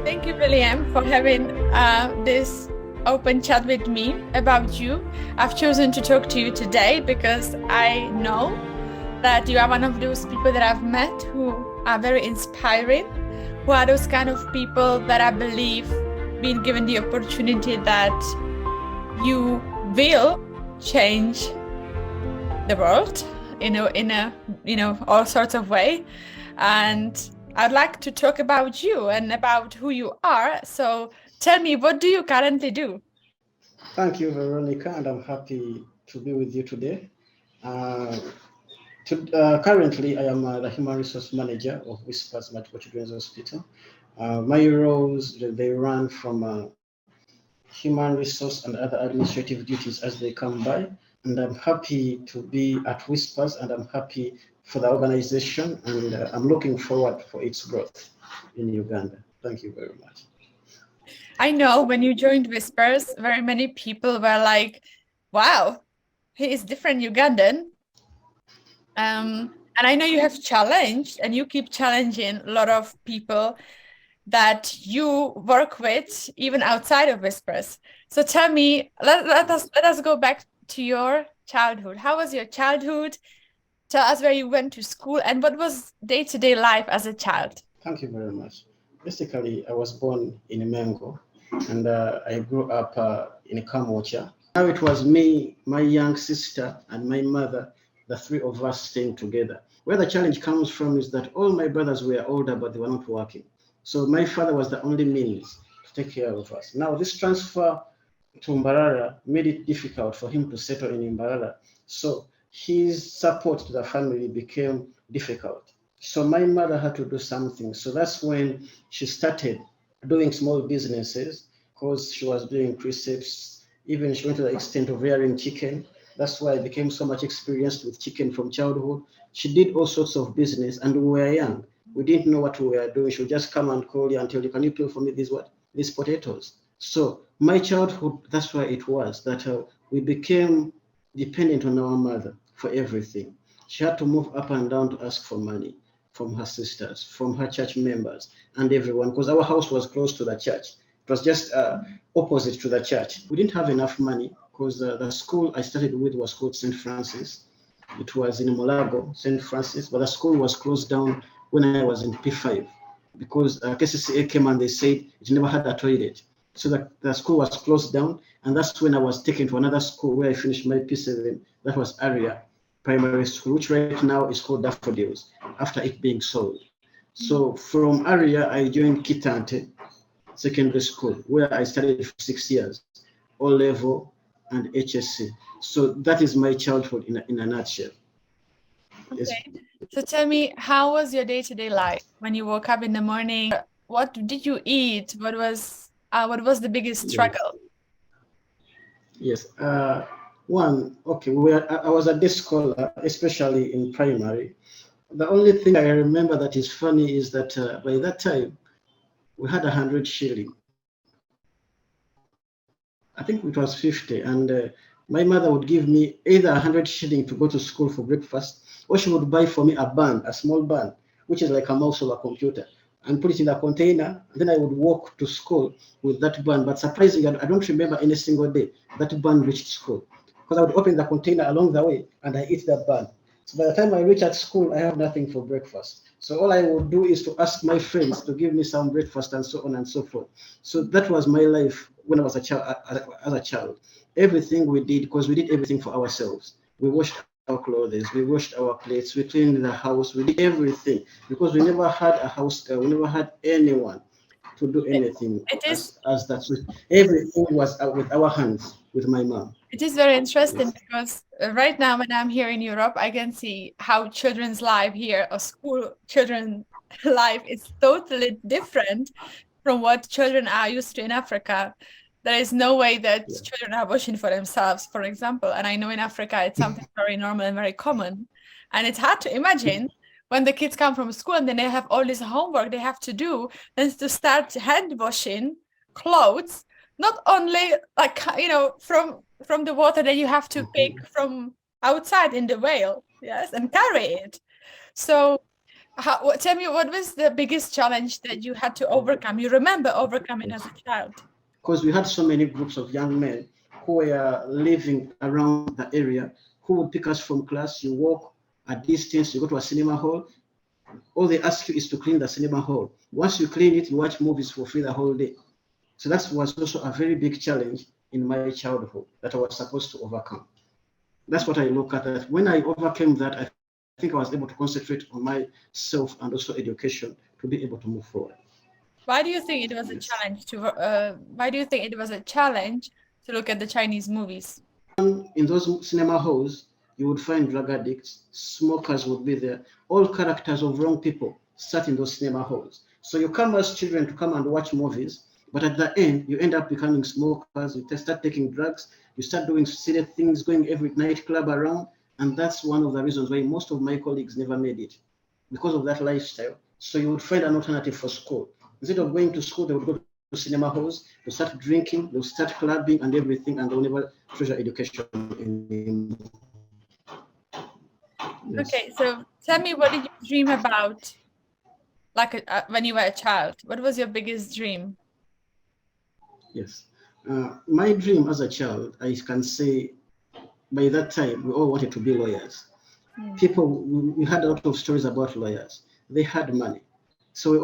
Thank you, William, for having this open chat with me about you. I've chosen to talk to you today because I know that you are one of those people that I've met who are very inspiring, who are those kind of people that I believe, being given the opportunity, that you will change the world in a all sorts of way. And I'd like to talk about you and about who you are. So tell me, what do you currently do? Thank you, Veronica, and I'm happy to be with you today. Uh, Currently, I am the Human Resource Manager of Whispers Multiple Children's Hospital. My roles, they run from human resource and other administrative duties as they come by. And I'm happy to be at Whispers, and I'm happy for the organization, and I'm looking forward for its growth in Uganda. Thank you very much. I know when you joined Whispers, very many people were like, wow, he is different Ugandan. And I know you have challenged and you keep challenging a lot of people that you work with, even outside of Whispers. So tell me, let us go back to your childhood. How was your childhood? Tell us where you went to school and what was day-to-day life as a child. Thank you very much. Basically, I was born in Mengo, and I grew up in Kamocha. Now it was me, my young sister, and my mother, the three of us staying together. Where the challenge comes from is that all my brothers were older, but they were not working. So my father was the only means to take care of us. Now this transfer to Mbarara made it difficult for him to settle in Mbarara. So his support to the family became difficult. So my mother had to do something. So that's when she started doing small businesses because she was doing precepts. Even she went to the extent of rearing chicken. That's why I became so much experienced with chicken from childhood. She did all sorts of business, and we were young. We didn't know what we were doing. She would just come and call you and tell you, "Can you peel for me these potatoes?" So my childhood, that's why it was that we became dependent on our mother for everything. She had to move up and down to ask for money from her sisters, from her church members, and everyone, because our house was close to the church. It was just opposite to the church. We didn't have enough money because the school I started with was called St. Francis. It was in Molago, St. Francis, but the school was closed down when I was in P5 because KCCA came and they said it never had a toilet. So the school was closed down, and that's when I was taken to another school where I finished my P7. That was Area Primary School, which right now is called Daffodils, after it being sold. So from Area, I joined Kitante Secondary School, where I studied for 6 years, O level and HSC. So that is my childhood in a nutshell. Yes. Okay. So tell me, how was your day-to-day life when you woke up in the morning? What did you eat? What was the biggest struggle? Yes. Okay, I was a day scholar, especially in primary. The only thing I remember that is funny is that by that time, we had 100 shilling. I think it was 50, and my mother would give me either 100 shilling to go to school for breakfast, or she would buy for me a small band, which is like a mouse or a computer, and put it in a container. And then I would walk to school with that band. But surprisingly, I don't remember any single day that band reached school because I would open the container along the way and I eat that band. So by the time I reach at school, I have nothing for breakfast. So all I would do is to ask my friends to give me some breakfast and so on and so forth. So that was my life when I was a child. As a child, everything we did, because we did everything for ourselves. We washed our clothes, we washed our plates, we cleaned the house, we did everything because we never had a house girl, we never had anyone to do anything It is as that. So everything was with our hands, with my mom. it is very interesting Yes. because right now when I'm here in Europe, I can see how children's life here or school children life is totally different from what children are used to in Africa. There is no way that Yeah. children are washing for themselves, for example. And I know in Africa it's something very normal and very common. And it's hard to imagine when the kids come from school and then they have all this homework they have to do, then to start hand washing clothes, not only like from the water that you have to pick from outside in the whale, yes, and carry it. So Tell me, what was the biggest challenge that you had to overcome? You remember overcoming as a child? Because we had so many groups of young men who were living around the area who would pick us from class. You walk a distance, you go to a cinema hall. All they ask you is to clean the cinema hall. Once you clean it, you watch movies for free the whole day. So that was also a very big challenge in my childhood that I was supposed to overcome. That's what I look at. That when I overcame that, I think I was able to concentrate on myself and also education to be able to move forward. Why do you think it was a Yes. challenge to, why do you think it was a challenge to look at the Chinese movies? In those cinema halls, you would find drug addicts, smokers would be there. All characters of wrong people sat in those cinema halls. So you come as children to come and watch movies, but at the end, you end up becoming smokers. You start taking drugs. You start doing silly things, going every nightclub around, and that's one of the reasons why most of my colleagues never made it because of that lifestyle. So you would find an alternative for school. Instead of going to school, they would go to cinema halls, they start drinking, they'll start clubbing and everything, and they'll never treasure education anymore. Yes. Okay, so tell me, what did you dream about, like when you were a child? What was your biggest dream? Yes. My dream as a child, I can say by that time, we all wanted to be lawyers. Hmm. People, we had a lot of stories about lawyers. They had money. So we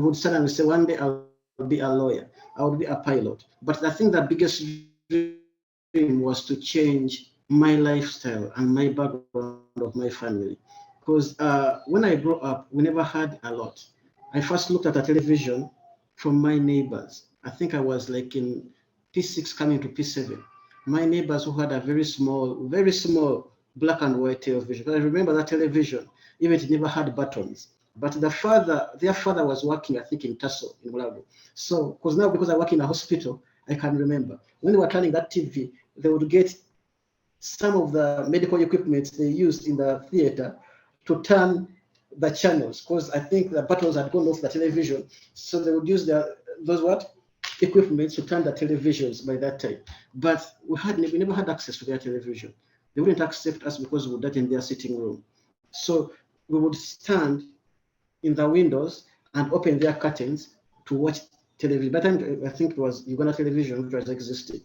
would suddenly say, one day I'll be a lawyer, I would be a pilot. But I think the biggest dream was to change my lifestyle and my background of my family. Because when I grew up, we never had a lot. I first looked at the television from my neighbors. I think I was like in P6 coming to P7. My neighbors who had a very small black and white television. I remember that television, even it never had buttons. But their father was working, I think, in Tasso in Mulago. So, because I work in a hospital, I can remember when they were turning that TV, they would get some of the medical equipment they used in the theater to turn the channels, because I think the buttons had gone off the television. So they would use those what equipment to turn the televisions by that time. But we never had access to their television. They wouldn't accept us because we would that in their sitting room. So we would stand in the windows and open their curtains to watch television. By the time I think it was Uganda television which was existing.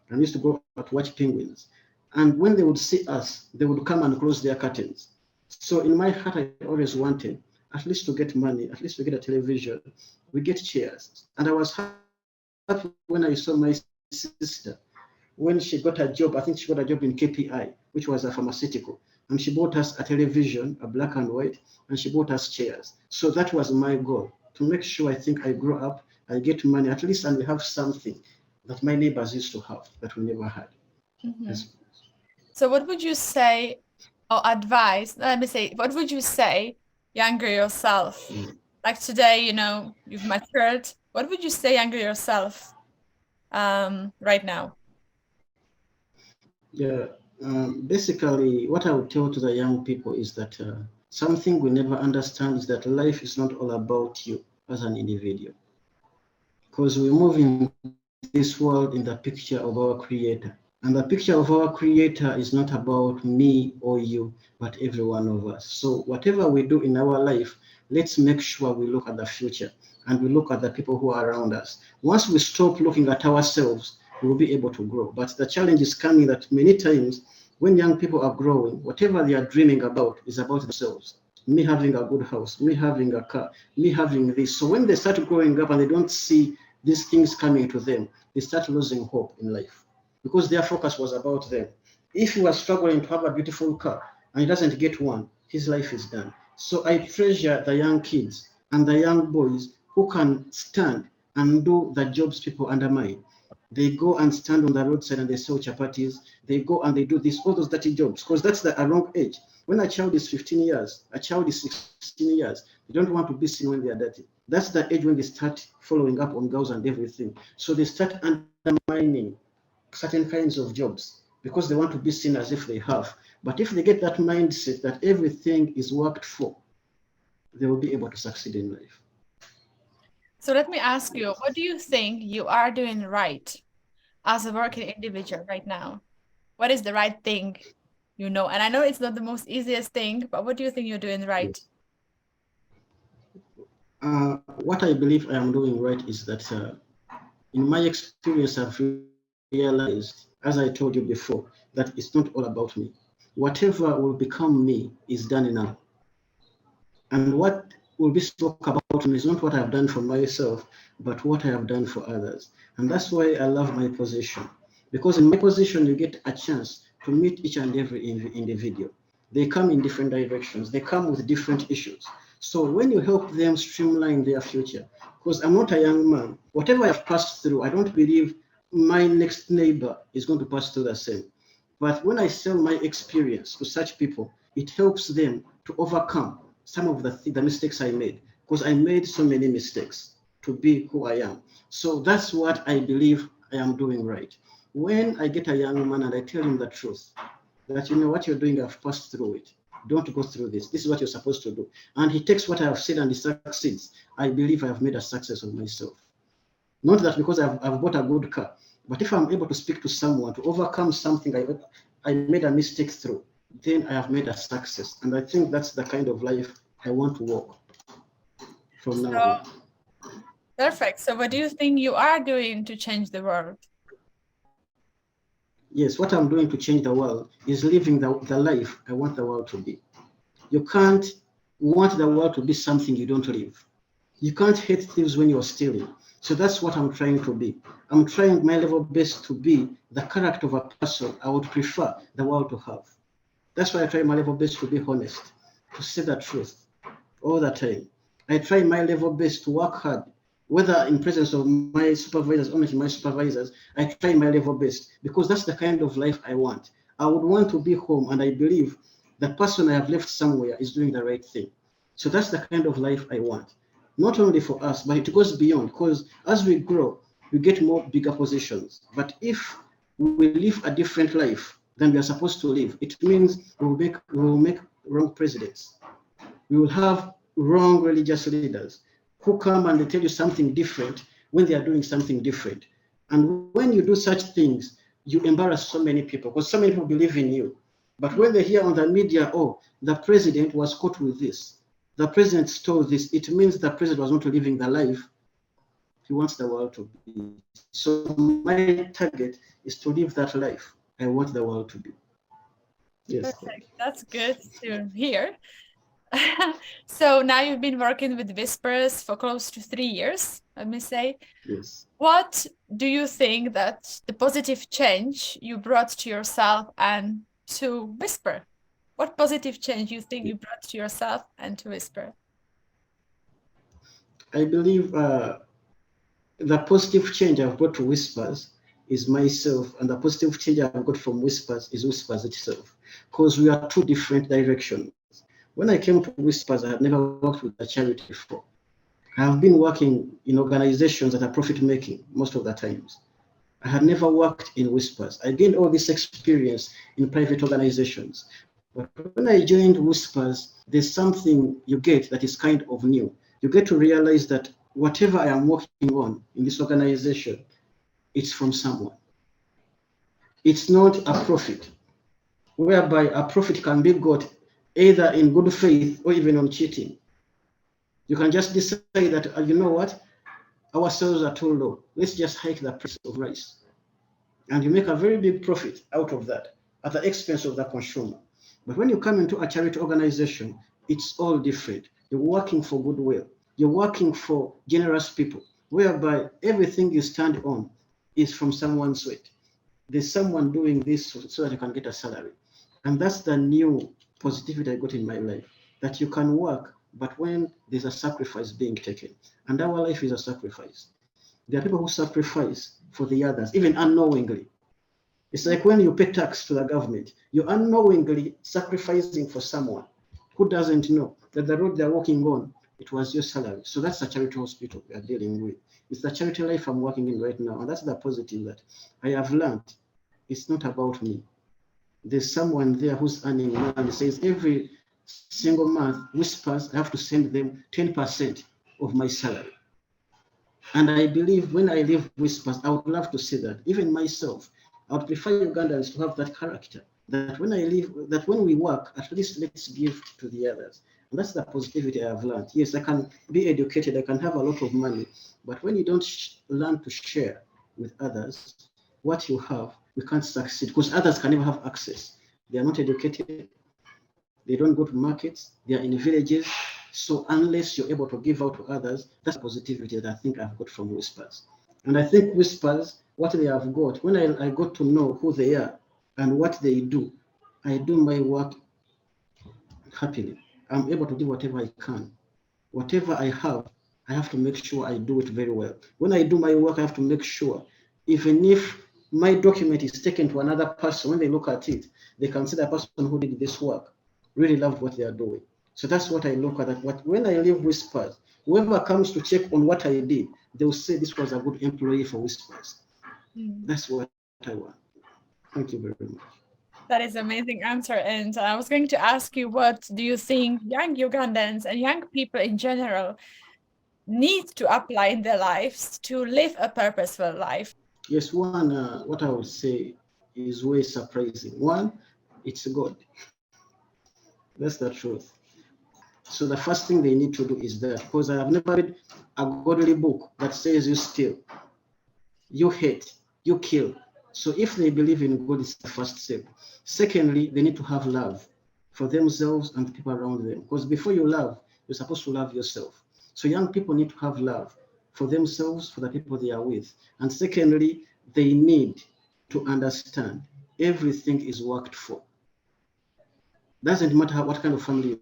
And we used to go to watch penguins. And when they would see us, they would come and close their curtains. So in my heart, I always wanted at least to get money, at least to get a television. We get chairs. And I was happy when I saw my sister when she got a job. I think she got a job in KPI, which was a pharmaceutical. And she bought us a television, a black and white, and she bought us chairs. So that was my goal, to make sure I think I grow up, I get money at least, and we have something that my neighbors used to have that we never had. Mhm. Yes. So what would you say or advise, let me say, what would you say younger yourself? Mm. Like today, you've matured. What would you say younger yourself right now? Yeah. Basically, what I would tell to the young people is that something we never understand is that life is not all about you as an individual, because we move in this world in the picture of our Creator. And the picture of our Creator is not about me or you, but every one of us. So, whatever we do in our life, let's make sure we look at the future and we look at the people who are around us. Once we stop looking at ourselves, we will be able to grow. But the challenge is coming that many times when young people are growing, whatever they are dreaming about is about themselves. Me having a good house, me having a car, me having this. So when they start growing up and they don't see these things coming to them, they start losing hope in life because their focus was about them. If he was struggling to have a beautiful car and he doesn't get one, his life is done. So I treasure the young kids and the young boys who can stand and do the jobs people undermine. They go and stand on the roadside and they sell chapatis. They go and they do this, all those dirty jobs, because that's the wrong age. When a child is 15 years, a child is 16 years, they don't want to be seen when they are dirty. That's the age when they start following up on girls and everything. So they start undermining certain kinds of jobs because they want to be seen as if they have. But if they get that mindset that everything is worked for, they will be able to succeed in life. So let me ask you, what do you think you are doing right as a working individual right now? What is the right thing? And I know it's not the most easiest thing, but what do you think you're doing right? What I believe I am doing right is that in my experience, I've realized, as I told you before, that it's not all about me. Whatever will become me is done now. And what will be spoke about me is not what I've done for myself, but what I have done for others. And that's why I love my position. Because in my position, you get a chance to meet each and every individual. They come in different directions, they come with different issues. So when you help them streamline their future, because I'm not a young man, whatever I've passed through, I don't believe my next neighbor is going to pass through the same. But when I sell my experience to such people, it helps them to overcome some of the mistakes I made, because I made so many mistakes to be who I am. So that's what I believe I am doing right. When I get a young man and I tell him the truth, that you know what you're doing, I've passed through it. Don't go through this. This is what you're supposed to do. And he takes what I have said and he succeeds. I believe I have made a success of myself. Not that because I've bought a good car, but if I'm able to speak to someone to overcome something I made a mistake through, then I have made a success. And I think that's the kind of life I want to walk from now on. Perfect. So what do you think you are doing to change the world? Yes, what I'm doing to change the world is living the life I want the world to be. You can't want the world to be something you don't live. You can't hate thieves when you're stealing. So that's what I'm trying to be. I'm trying my level best to be the character of a person I would prefer the world to have. That's why I try my level best to be honest, to say the truth all the time. I try my level best to work hard, whether in presence of my supervisors or not my supervisors. I try my level best because that's the kind of life I want. I would want to be home, and I believe the person I have left somewhere is doing the right thing. So that's the kind of life I want. Not only for us, but it goes beyond, because as we grow, we get more bigger positions. But if we live a different life than we are supposed to live, it means we will make wrong presidents. We will have wrong religious leaders who come and they tell you something different when they are doing something different. And when you do such things, you embarrass so many people because so many people believe in you. But when they hear on the media, oh, the president was caught with this, the president stole this, it means the president was not living the life he wants the world to be. So my target is to live that life I want the world to be. Yes. Perfect. That's good to hear. So now you've been working with Whispers for close to 3 years, let me say. Yes. What do you think that the positive change you brought to yourself and to Whisper? What positive change you think you brought to yourself and to Whisper? I believe the positive change I've brought to Whispers is myself, and the positive change I've got from Whispers is Whispers itself, because we are two different directions. When I came to Whispers, I had never worked with a charity before. I have been working in organizations that are profit making most of the times. I had never worked in Whispers. I gained all this experience in private organizations. But when I joined Whispers, there's something you get that is kind of new. You get to realize that whatever I am working on in this organization, it's from someone. It's not a profit, whereby a profit can be got either in good faith or even on cheating. You can just decide that, you know what, our sales are too low. Let's just hike the price of rice. And you make a very big profit out of that at the expense of the consumer. But when you come into a charity organization, it's all different. You're working for goodwill. You're working for generous people, whereby everything you stand on is from someone's sweat. There's someone doing this so that you can get a salary. And that's the new positivity I got in my life, that you can work, but when there's a sacrifice being taken. And our life is a sacrifice. There are people who sacrifice for the others, even unknowingly. It's like when you pay tax to the government, you're unknowingly sacrificing for someone who doesn't know that the road they're walking on, it was your salary. So that's the charity hospital we are dealing with. It's the charity life I'm working in right now. And that's the positive that I have learned. It's not about me. There's someone there who's earning money, says every single month, Whispers, I have to send them 10% of my salary. And I believe when I leave Whispers, I would love to see that. Even myself, I would prefer Ugandans to have that character. That when I leave, that when we work, at least let's give to the others. And that's the positivity I have learned. Yes, I can be educated, I can have a lot of money, but when you don't learn to share with others what you have, you can't succeed because others can never have access. They are not educated, they don't go to markets, they are in villages. So unless you're able to give out to others, that's positivity that I think I've got from Whispers. And I think Whispers, what they have got, when I got to know who they are and what they do, I do my work happily. I'm able to do whatever I can. Whatever I have to make sure I do it very well. When I do my work, I have to make sure, even if my document is taken to another person, when they look at it, they can see the person who did this work really loved what they are doing. So that's what I look at. When I leave Whispers, whoever comes to check on what I did, they will say this was a good employee for Whispers. That's what I want. Thank you very much. That is an amazing answer. And I was going to ask you, what do you think young Ugandans and young people in general need to apply in their lives to live a purposeful life? Yes, what I would say is way surprising. One, it's God. That's the truth. So the first thing they need to do is that, because I have never read a godly book that says you steal, you hate, you kill. So if they believe in God, it's the first step. Secondly, they need to have love for themselves and the people around them. Because before you love, you're supposed to love yourself. So young people need to have love for themselves, for the people they are with. And secondly, they need to understand everything is worked for. Doesn't matter what kind of family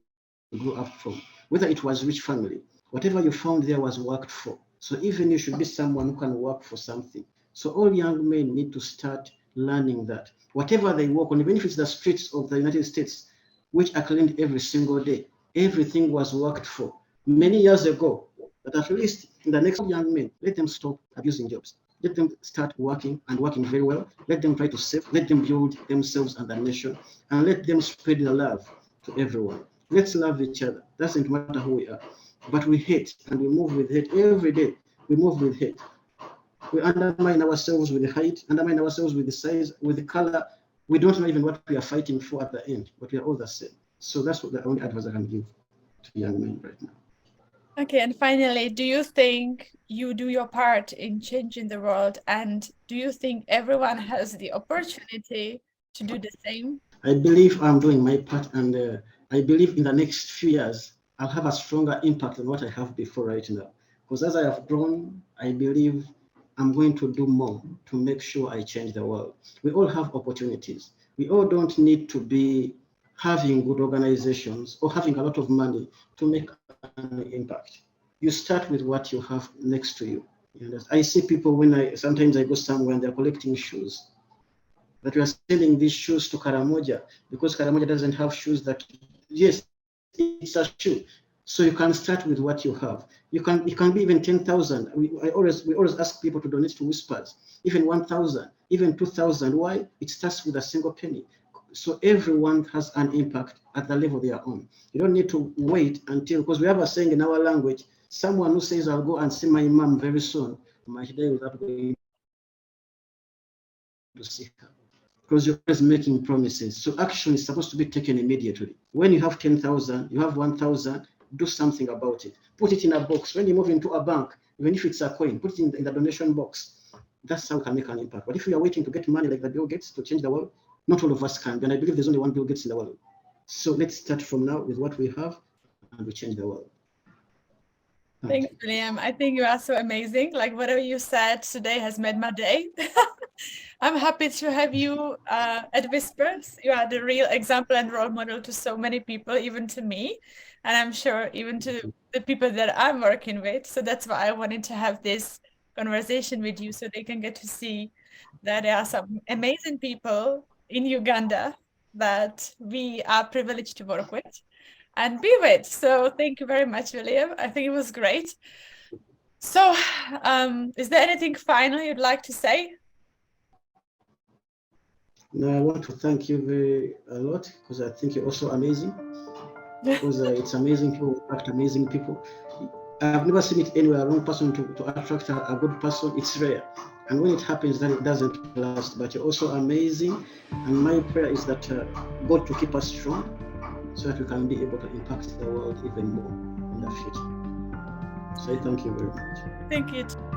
you grew up from, whether it was rich family, whatever you found there was worked for. So even you should be someone who can work for something. So all young men need to start learning that whatever they work on, even if it's the streets of the United States, which are cleaned every single day, everything was worked for many years ago. But at least in the next young men, let them stop abusing jobs. Let them start working and working very well. Let them try to save. Let them build themselves and the nation, and let them spread the love to everyone. Let's love each other. Doesn't matter who we are. But we hate and we move with hate every day. We move with hate. We undermine ourselves with the height, undermine ourselves with the size, with the color. We don't know even what we are fighting for at the end, but we are all the same. So that's what the only advice I can give to young men right now. Okay, and finally, do you think you do your part in changing the world? And do you think everyone has the opportunity to do the same? I believe I'm doing my part, and I believe in the next few years, I'll have a stronger impact than what I have before right now. Because as I have grown, I believe I'm going to do more to make sure I change the world. We all have opportunities. We all don't need to be having good organizations or having a lot of money to make an impact. You start with what you have next to you. I see people sometimes I go somewhere and they're collecting shoes. That we are selling these shoes to Karamoja because Karamoja doesn't have shoes that, yes, it's a shoe. So you can start with what you have. It can be even 10,000. We always ask people to donate to Whispers, even 1,000, even 2,000. Why? It starts with a single penny. So everyone has an impact at the level they are on. You don't need to wait until, because we have a saying in our language, someone who says, I'll go and see my mom very soon, might die without going to see her. Because you're always making promises. So action is supposed to be taken immediately. When you have 10,000, you have 1,000, do something about it. Put it in a box. When you move into a bank, even if it's a coin, put it in the donation box. That's how we can make an impact. But if we are waiting to get money like the Bill Gates to change the world, not all of us can. And I believe there's only one Bill Gates in the world. So let's start from now with what we have and we change the world. Thanks, William. I think you are so amazing. Like whatever you said today has made my day. I'm happy to have you at Whispers. You are the real example and role model to so many people, even to me. And I'm sure even to the people that I'm working with. So that's why I wanted to have this conversation with you so they can get to see that there are some amazing people in Uganda that we are privileged to work with and be with. So thank you very much, William. I think it was great. So is there anything final you'd like to say? No, I want to thank you a lot because I think you're also amazing. Because it's amazing people attract amazing people. I've never seen it anywhere, a wrong person to attract a good person. It's rare. And when it happens, then it doesn't last. But you're also amazing. And my prayer is that God to keep us strong so that we can be able to impact the world even more in the future. So I thank you very much. Thank you.